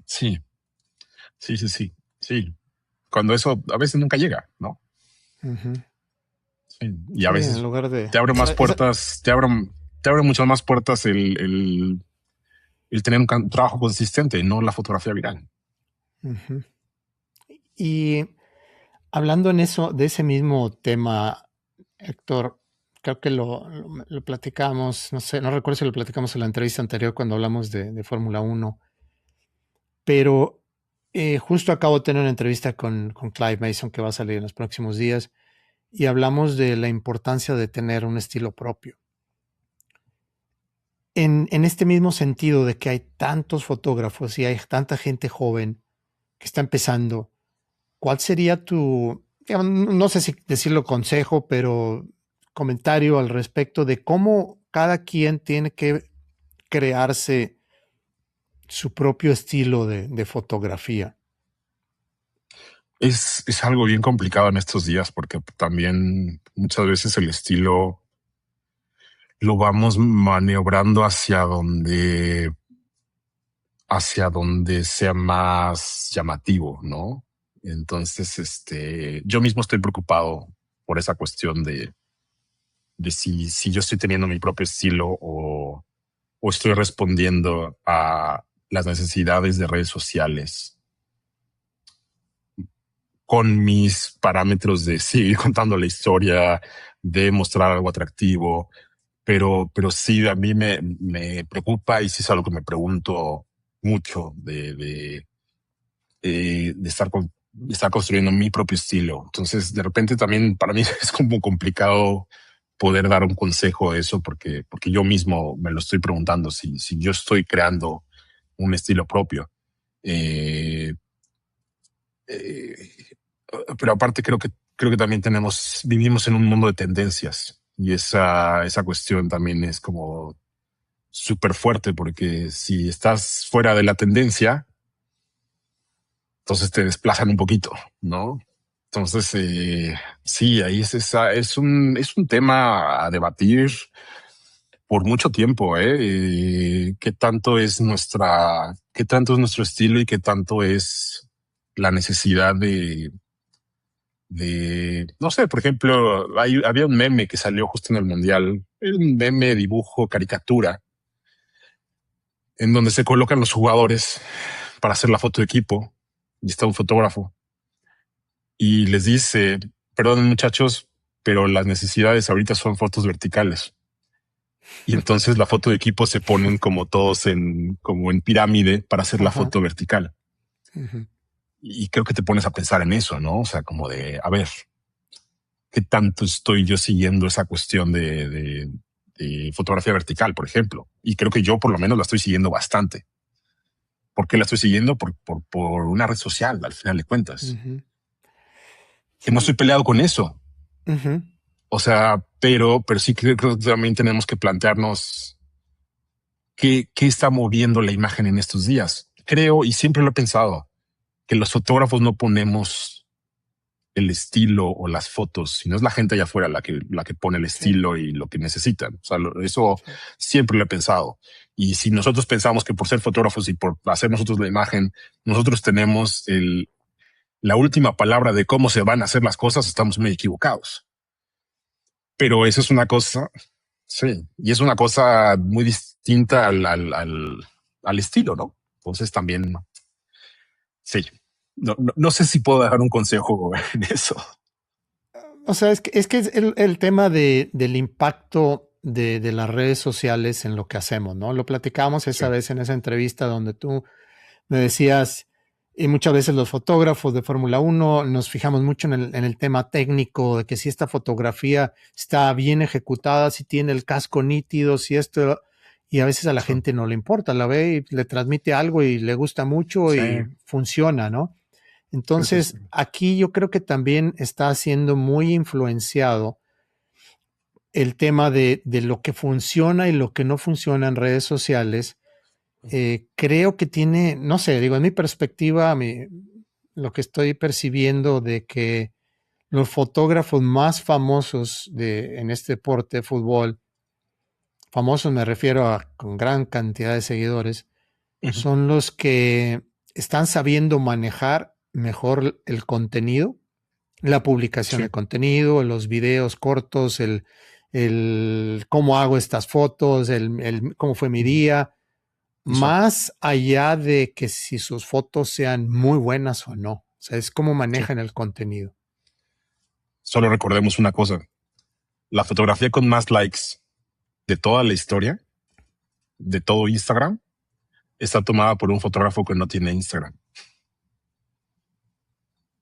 Sí, sí. Cuando eso a veces nunca llega, ¿no? Ujú. Sí, y a Sí, en veces lugar de... te abre más puertas, te abre muchas más puertas el tener un trabajo consistente, no la fotografía viral. Ujú. Y hablando en eso, de ese mismo tema, Héctor, creo que lo platicamos, no sé, no recuerdo si lo platicamos en la entrevista anterior cuando hablamos de Fórmula Uno, pero justo acabo de tener una entrevista con Clive Mason que va a salir en los próximos días y hablamos de la importancia de tener un estilo propio. En este mismo sentido de que hay tantos fotógrafos y hay tanta gente joven que está empezando, ¿cuál sería tu, digamos, no sé si decirlo consejo, pero comentario al respecto de cómo cada quien tiene que crearse su propio estilo de fotografía? Es algo bien complicado en estos días porque también muchas veces el estilo lo vamos maniobrando hacia donde sea más llamativo, ¿no? Entonces, yo mismo estoy preocupado por esa cuestión de si yo estoy teniendo mi propio estilo o estoy respondiendo a las necesidades de redes sociales con mis parámetros de seguir contando la historia, de mostrar algo atractivo, pero sí, a mí me preocupa y sí es algo que me pregunto mucho de estar construyendo mi propio estilo. Entonces, de repente también para mí es como complicado poder dar un consejo de eso porque yo mismo me lo estoy preguntando si yo estoy creando un estilo propio. Eh, eh, pero aparte creo que también vivimos en un mundo de tendencias y esa cuestión también es como súper fuerte porque si estás fuera de la tendencia, entonces te desplazan un poquito, ¿no? Entonces, sí, ahí es un tema a debatir por mucho tiempo, ¿eh? Qué tanto es nuestro estilo y qué tanto es la necesidad no sé, por ejemplo, había un meme que salió justo en el Mundial, un meme, dibujo, caricatura, en donde se colocan los jugadores para hacer la foto de equipo y está un fotógrafo y les dice, perdón muchachos, pero las necesidades ahorita son fotos verticales. Y entonces la foto de equipo se ponen como todos como en pirámide para hacer la Ajá. foto vertical. Ujú. Y creo que te pones a pensar en eso, ¿no? O sea, como de, a ver, ¿qué tanto estoy yo siguiendo esa cuestión de fotografía vertical, por ejemplo? Y creo que yo por lo menos la estoy siguiendo bastante. ¿Por qué la estoy siguiendo? Por una red social, al final de cuentas. Ujú. Que no estoy Sí. peleado con eso. Ujú. O sea, pero sí creo que también tenemos que plantearnos qué está moviendo la imagen en estos días. Creo, y siempre lo he pensado, que los fotógrafos no ponemos el estilo o las fotos, sino es la gente allá afuera la que pone el Sí, estilo y lo que necesitan. O sea, eso sí. siempre lo he pensado. Y si nosotros pensamos que por ser fotógrafos y por hacer nosotros la imagen, nosotros tenemos la última palabra de cómo se van a hacer las cosas, estamos muy equivocados. Pero eso es una cosa, sí, y es una cosa muy distinta al estilo, ¿no? Entonces también, sí, no sé si puedo dejar un consejo en eso. O sea, es el tema del impacto de las redes sociales en lo que hacemos, ¿no? Lo platicamos Sí, esa vez en esa entrevista donde tú me decías, y muchas veces los fotógrafos de Fórmula 1 nos fijamos mucho en el tema técnico, de que si esta fotografía está bien ejecutada, si tiene el casco nítido, si esto, y a veces a la sí, gente no le importa, la ve y le transmite algo y le gusta mucho sí, y funciona, ¿no? sí, sí, Entonces, aquí yo creo que también está siendo muy influenciado el tema de lo que funciona y lo que no funciona en redes sociales. Creo que tiene, no sé, digo, en mi perspectiva, lo que estoy percibiendo de que los fotógrafos más famosos en este deporte de fútbol, famosos me refiero a con gran cantidad de seguidores, ujú, son los que están sabiendo manejar mejor el contenido, la publicación sí, de contenido, los videos cortos, cómo hago estas fotos, cómo fue mi ujú, día, exacto, más allá de que si sus fotos sean muy buenas o no. O sea, es cómo sí. manejan el contenido. Solo recordemos una cosa, la fotografía con más likes de toda la historia, de todo Instagram, está tomada por un fotógrafo que no tiene Instagram.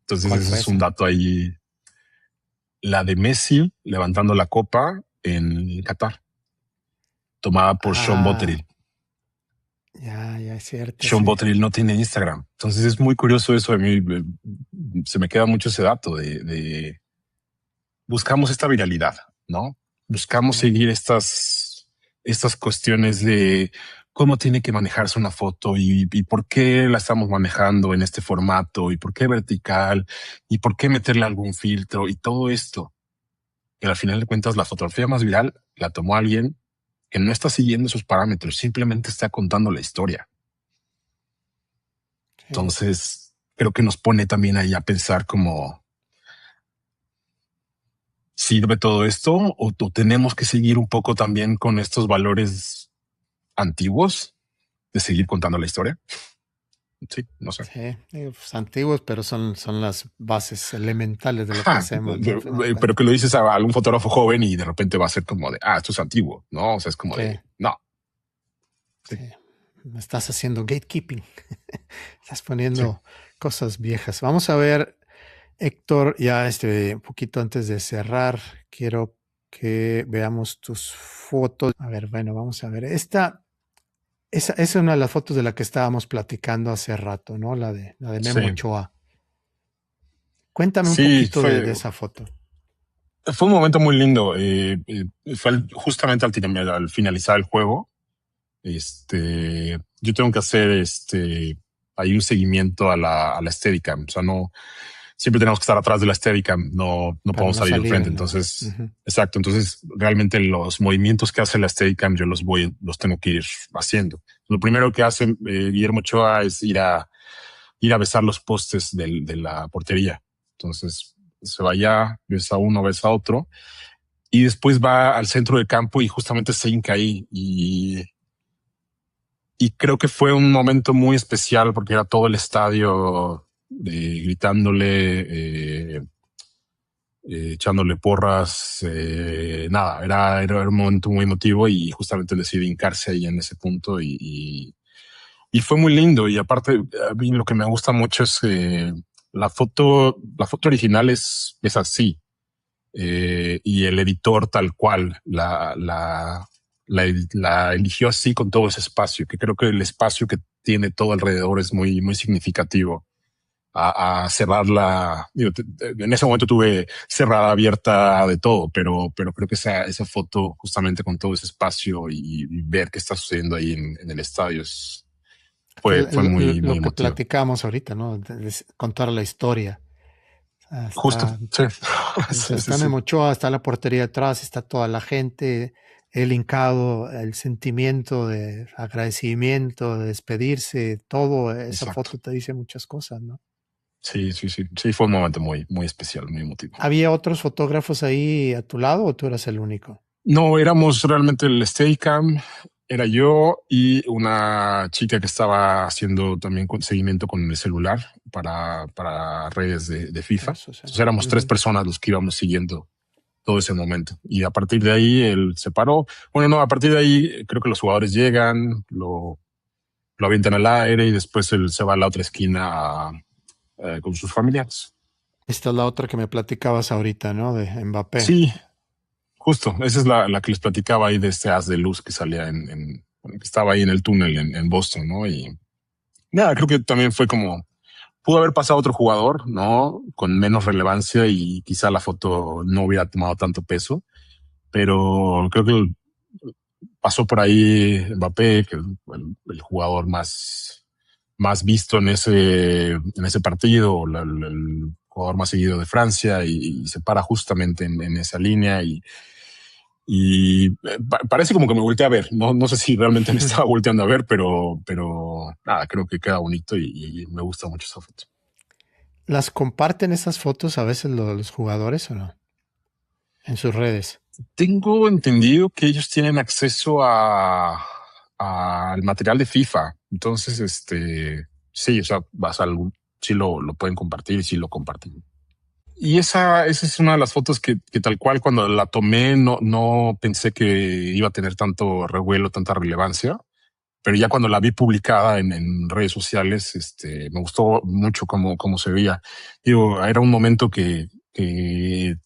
Entonces ¿Cuál ese fue es un esa? dato ahí, la de Messi levantando la copa en Qatar, tomada por Sean Ah, Botterill. ya es cierto, Sean sí. Botterill no tiene Instagram. Entonces es muy curioso eso de mí. Se me queda mucho ese dato de buscamos esta viralidad, ¿no? Buscamos Sí, seguir estas cuestiones de cómo tiene que manejarse una foto y por qué la estamos manejando en este formato y por qué vertical y por qué meterle algún filtro y todo esto. Y al final de cuentas, la fotografía más viral la tomó alguien que no está siguiendo esos parámetros, simplemente está contando la historia. sí. Entonces, creo que nos pone también ahí a pensar como, ¿sirve todo esto o tenemos que seguir un poco también con estos valores antiguos de seguir contando la historia? Sí, no sé. Sí, digo, pues, antiguos, pero son las bases elementales de lo que Ja, hacemos, ¿no? Al final de pero cuentas. que lo dices a algún fotógrafo joven y de repente va a ser como de, esto es antiguo, ¿no? O sea, es como Sí, de, no, sí, sí. Me estás haciendo gatekeeping. Estás sí, poniendo cosas viejas. Vamos a ver, Héctor, ya un poquito antes de cerrar, quiero que veamos tus fotos. A ver, bueno, vamos a ver. Esa es una de las fotos de la que estábamos platicando hace rato, ¿no? La de Memo sí, Ochoa. Cuéntame un sí, poquito de esa foto. fue un momento muy lindo. Fue justamente al finalizar el juego. Yo tengo que hacer hay un seguimiento a la Steadicam. O sea, no, siempre tenemos que estar atrás de la Steadicam, no Para podemos no salir al salir frente. en la. Entonces, Ujú. exacto. Entonces, realmente los movimientos que hace la Steadicam, yo los tengo que ir haciendo. Lo primero que hace Guillermo Ochoa es ir a besar los postes de la portería. Entonces, se va allá, ves a uno, ves a otro, y después va al centro del campo y justamente se hinca ahí. Y creo que fue un momento muy especial porque era todo el estadio gritándole, echándole porras, nada, era un momento muy emotivo y justamente decidí hincarse ahí en ese punto y fue muy lindo. Y aparte, a mí lo que me gusta mucho es la foto original es así, y el editor tal cual la eligió así con todo ese espacio, que creo que el espacio que tiene todo alrededor es muy, muy significativo. A cerrarla, digo, en ese momento tuve cerrada, abierta, de todo, pero creo que esa foto justamente con todo ese espacio y ver qué está sucediendo ahí en el estadio fue muy, muy Lo que emotivo. platicamos ahorita, ¿no? Contar la historia. Justo, Está, sí. o sea, Sí, sí, está sí. Memo Ochoa, está la portería detrás, está toda la gente, el hincado, el sentimiento de agradecimiento, de despedirse, todo, esa Exacto. foto te dice muchas cosas, ¿no? Sí, sí, sí. Sí, fue un momento muy, muy especial, muy emotivo. ¿Había otros fotógrafos ahí a tu lado o tú eras el único? No, éramos realmente el Steadicam, era yo y una chica que estaba haciendo también seguimiento con el celular para redes de FIFA. Eso sí. Entonces éramos tres Ujú. personas los que íbamos siguiendo todo ese momento. Y a partir de ahí él se paró. Bueno, no, a partir de ahí creo que los jugadores llegan, lo avientan al aire y después él se va a la otra esquina con sus familiares. Esta es la otra que me platicabas ahorita, ¿no? De Mbappé. Sí, justo. Esa es la que les platicaba ahí de este haz de luz que salía bueno, que estaba ahí en el túnel en Boston, ¿no? Y nada, creo que también fue como, pudo haber pasado otro jugador, ¿no? Con menos relevancia y quizá la foto no hubiera tomado tanto peso, pero creo que pasó por ahí Mbappé, que el jugador más visto en ese partido, el jugador más seguido de Francia y se para justamente en esa línea y parece como que me volteé a ver. No sé si realmente me estaba volteando a ver, pero nada, creo que queda bonito y me gusta mucho esa foto. ¿Las comparten esas fotos a veces los jugadores o no? En sus redes. Tengo entendido que ellos tienen acceso al material de FIFA. Entonces, sí, o sea, sí lo pueden compartir y sí lo comparten. Y esa es una de las fotos que tal cual cuando la tomé no pensé que iba a tener tanto revuelo, tanta relevancia, pero ya cuando la vi publicada en redes sociales, me gustó mucho cómo se veía. Digo, era un momento que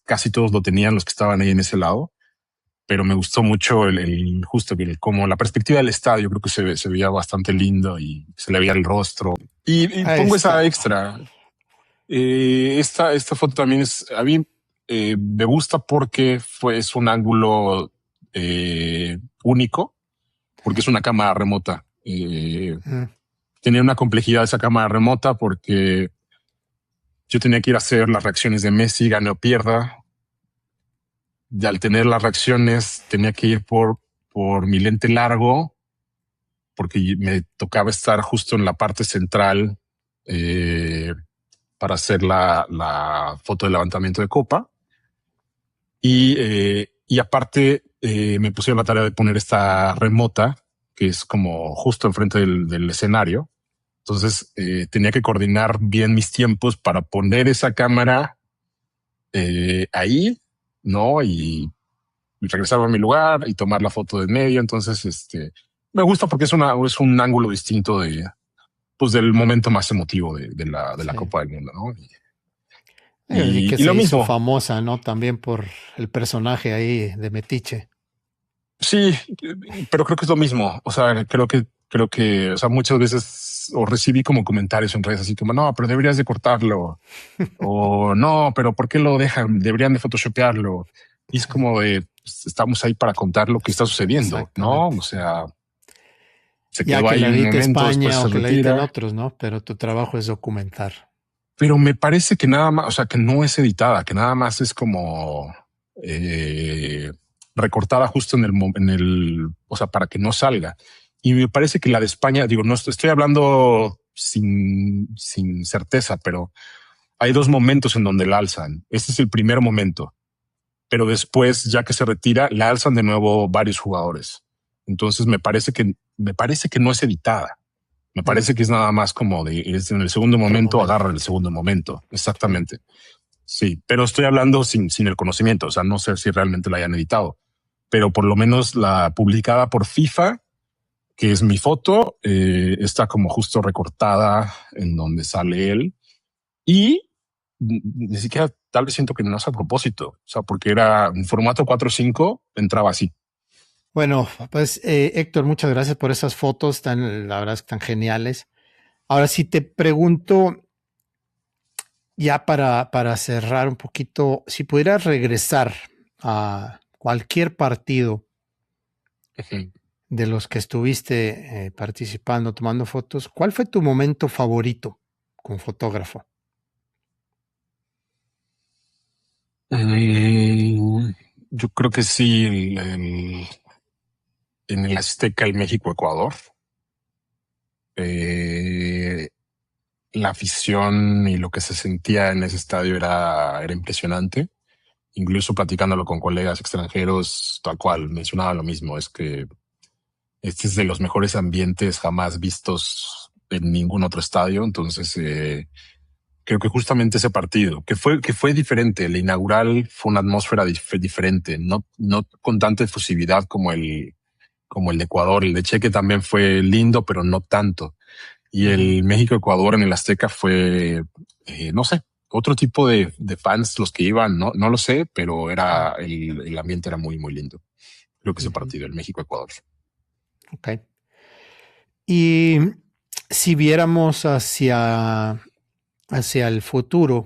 casi todos lo tenían los que estaban ahí en ese lado, pero me gustó mucho justo como la perspectiva del estadio, creo que se veía bastante lindo y se le veía el rostro. Y Ahí pongo esa está. extra. Esta foto también a mí me gusta porque es un ángulo único, porque es una cámara remota. Mm. Tenía una complejidad esa cámara remota porque yo tenía que ir a hacer las reacciones de Messi, gane o pierda. Y al tener las reacciones tenía que ir por mi lente largo porque me tocaba estar justo en la parte central eh, para hacer la foto de levantamiento de copa. Y aparte me pusieron la tarea de poner esta remota, que es como justo enfrente del escenario. Entonces tenía que coordinar bien mis tiempos para poner esa cámara ahí, ¿no? Y regresar a mi lugar y tomar la foto de medio. Entonces, me gusta porque es un ángulo distinto pues del momento más emotivo de la Sí. Copa del Mundo, ¿no? Y que Y se lo hizo mismo. famosa, ¿no? También por el personaje ahí de Metiche. Sí, pero creo que es lo mismo. O sea, o sea, muchas veces o recibí como comentarios en redes así como, no, pero deberías de cortarlo. O no, pero ¿por qué lo dejan? Deberían de photoshopearlo. Y es como de, pues, estamos ahí para contar lo que está sucediendo, ¿no? O Exactamente. sea, se Ya quedó que ahí la un edite momento, después España se o que la editen retira. otros, ¿no? Pero tu trabajo es documentar. Pero me parece que nada más, o sea, que no es editada, que nada más es como eh, recortada justo o sea, para que no salga. Y me parece que la de España, digo, no estoy hablando sin certeza, pero hay dos momentos en donde la alzan. Este es el primer momento, pero después, ya que se retira, la alzan de nuevo varios jugadores. Entonces me parece que no es editada. Me parece que es nada más como es en el segundo momento, agarra el segundo momento. Exactamente. Sí, pero estoy hablando sin el conocimiento. O sea, no sé si realmente la hayan editado, pero por lo menos la publicada por FIFA, que es mi foto, está como justo recortada en donde sale él. Y ni siquiera tal vez siento que no es a propósito. O sea, porque era un formato 4:5, entraba así. Bueno, pues Héctor, muchas gracias por esas fotos la verdad es que tan geniales. Ahora sí te pregunto, ya para cerrar un poquito, si pudieras regresar a cualquier partido de los que estuviste participando, tomando fotos, ¿cuál fue tu momento favorito como fotógrafo? Yo creo que sí, en el Azteca, el México-Ecuador. La afición y lo que se sentía en ese estadio era impresionante. Incluso platicándolo con colegas extranjeros, tal cual, mencionaba lo mismo. Es que este es de los mejores ambientes jamás vistos en ningún otro estadio. Entonces, creo que justamente ese partido, que fue diferente, el inaugural fue una atmósfera diferente, no con tanta efusividad como el de Ecuador. El de Cheque también fue lindo, pero no tanto. Y el México-Ecuador en el Azteca fue, no sé, otro tipo de fans los que iban, no lo sé, pero era el ambiente era muy, muy lindo. Creo que ese partido, el México-Ecuador. Ok. Y si viéramos hacia el futuro,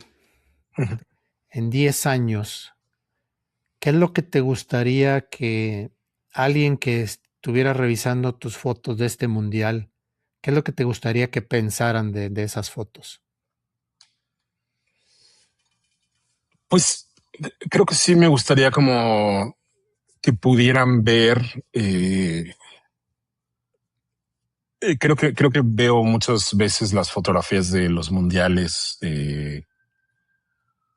en 10 años, ¿qué es lo que te gustaría que alguien que estuviera revisando tus fotos de este mundial, qué es lo que te gustaría que pensaran de esas fotos? Pues creo que sí me gustaría como que pudieran ver. Creo que veo muchas veces las fotografías de los mundiales del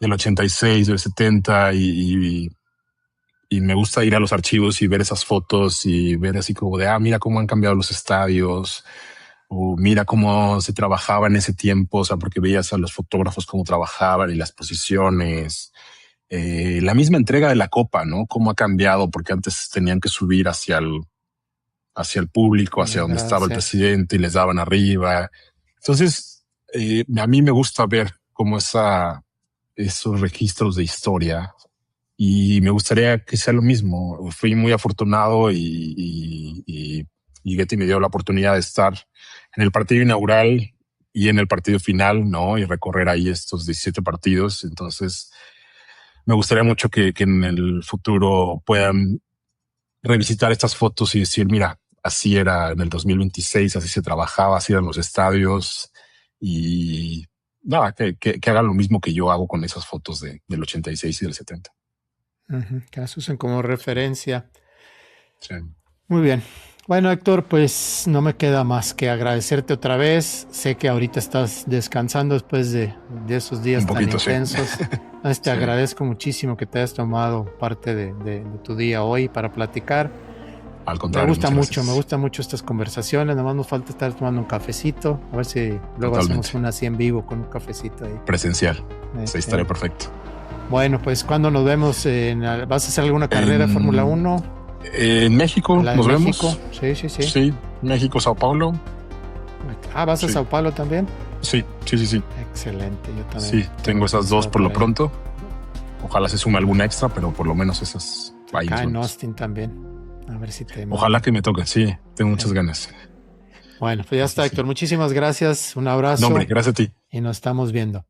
86, del 70 y me gusta ir a los archivos y ver esas fotos y ver así como de, mira cómo han cambiado los estadios o mira cómo se trabajaba en ese tiempo. O sea, porque veías a los fotógrafos cómo trabajaban y las posiciones. La misma entrega de la copa, ¿no? Cómo ha cambiado, porque antes tenían que subir hacia el público, hacia donde estaba el presidente y les daban arriba. Entonces, a mí me gusta ver cómo esos registros de historia y me gustaría que sea lo mismo. Fui muy afortunado y Getty me dio la oportunidad de estar en el partido inaugural y en el partido final, ¿no? Y recorrer ahí estos 17 partidos. Entonces, me gustaría mucho que en el futuro puedan revisitar estas fotos y decir, mira, así era en el 2026, así se trabajaba, así eran los estadios y nada, que hagan lo mismo que yo hago con esas fotos del 86 y del 70. Que las usen como referencia. Sí. Muy bien. Bueno, Héctor, pues no me queda más que agradecerte otra vez. Sé que ahorita estás descansando después de esos días tan intensos. Sí. Te agradezco muchísimo que te hayas tomado parte de tu día hoy para platicar. Al contrario, me gusta mucho estas conversaciones. Nada más nos falta estar tomando un cafecito. A ver si luego hacemos una así en vivo con un cafecito ahí. Presencial. Sí, estaría perfecto. Bueno, pues cuando nos vemos, ¿vas a hacer alguna carrera de Fórmula 1? En México, nos vemos. Sí. Sí, México, Sao Paulo. ¿Vas a Sao Paulo también? Sí. Excelente, yo también. Sí, tengo esas dos por lo pronto. Ojalá se sume alguna extra, pero por lo menos esas. Acá en Austin también. A ver si te... Ojalá que me toque, sí, tengo muchas ganas. Bueno, pues ya está, Héctor. Muchísimas gracias, un abrazo. No, hombre, gracias a ti. Y nos estamos viendo.